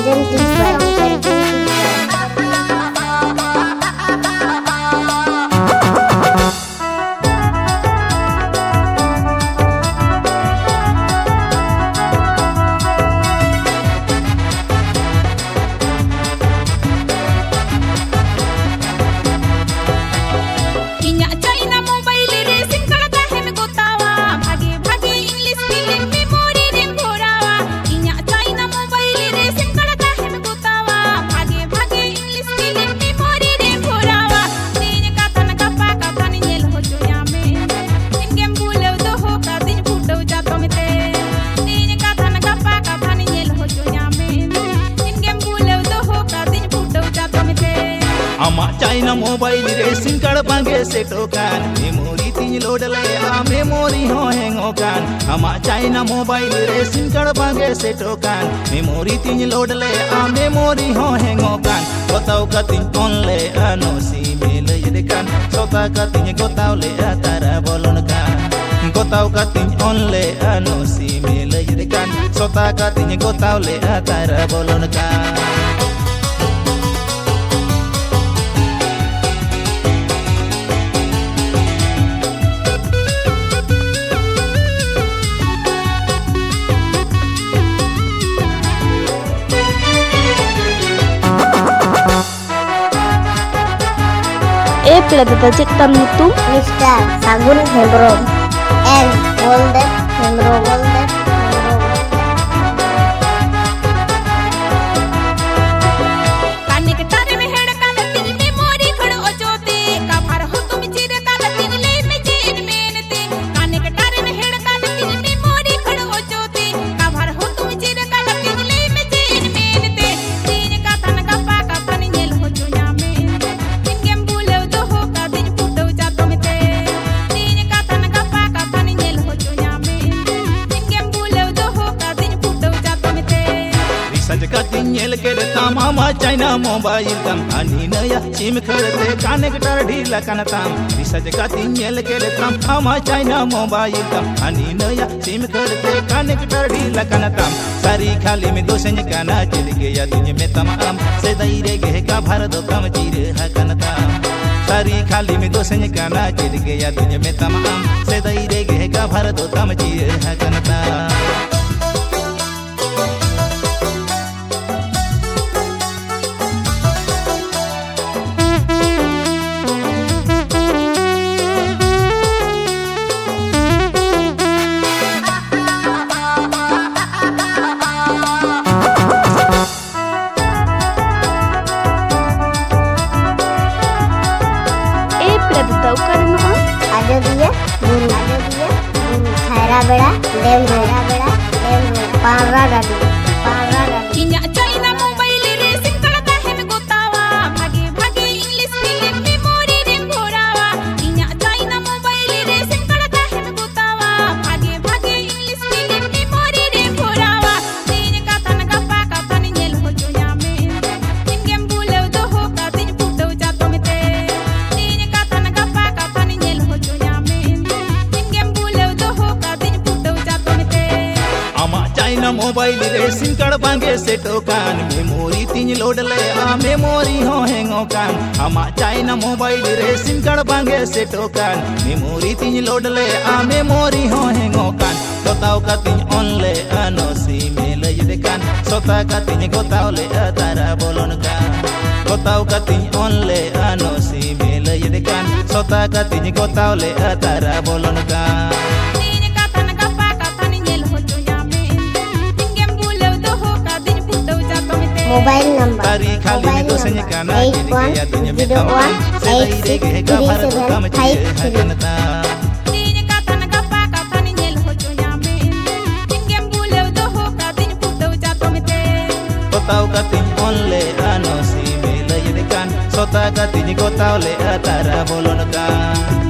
presented by China mobile racing card bange seto kan memory tin load le a memory ho hang o kan ama China mobile racing card bange seto kan memory tin load le a memory ho hang o kan kotau katin on le ano si mele yede kan sota katin kotau le tara bolon kan kotau katin on le ano si mele yede kan sota katin kotau le tara bolon kan Pelata cektam itu Mr. Sagun Hembrom and Golden Hembrom. Nyel kere tamama China mobile tam ani naya sim kharte connector dhila kan tam research kati nyel kere tamama China mobile tam ani naya sim kharte connector dhila kan tam sari khali mein dosen kana chil gaya dunye mein tamam se daire ge ka bharat kam chire ha kan tam sari khali mein dosen kana chil gaya dunye mein tamam se daire ge ka bharat kam chire ha kan tam ada dia guru Thaira beda dem Parra gadi Inya China mobile racing karata hen gotawa bhage bhage English film memory dem bhorawa Inya China mobile racing karata hen gotawa bhage bhage English film memory dem bhorawa din katan gappa katan nyel ho joya me in game bulew do ho ka din putau ja tomte din katan gappa katan nyel ho joya me in game bulew do ho ka din putau ja tomte ama China mobile racing card bange seto kan memory tin load le a memory ho hang o kan ama China mobile racing card bange seto kan memory tin load le a memory ho hang o kan kotau katin on le ano si mele yede kan sota katin kotau le tara bolon kan kotau katin on le ano si mele yede kan sota katin kotau le tara bolon kan mobile number Tari khali mein dosen kana chil gaya dunye mein tamam se daire ge ka bharat kam chire ha kan tam din katan gappa katan nyel ho joya me in game bulew do ho ka din putau ja tomte kotau katin on le ano si mele yede kan sota katin kotau le tara bolon kan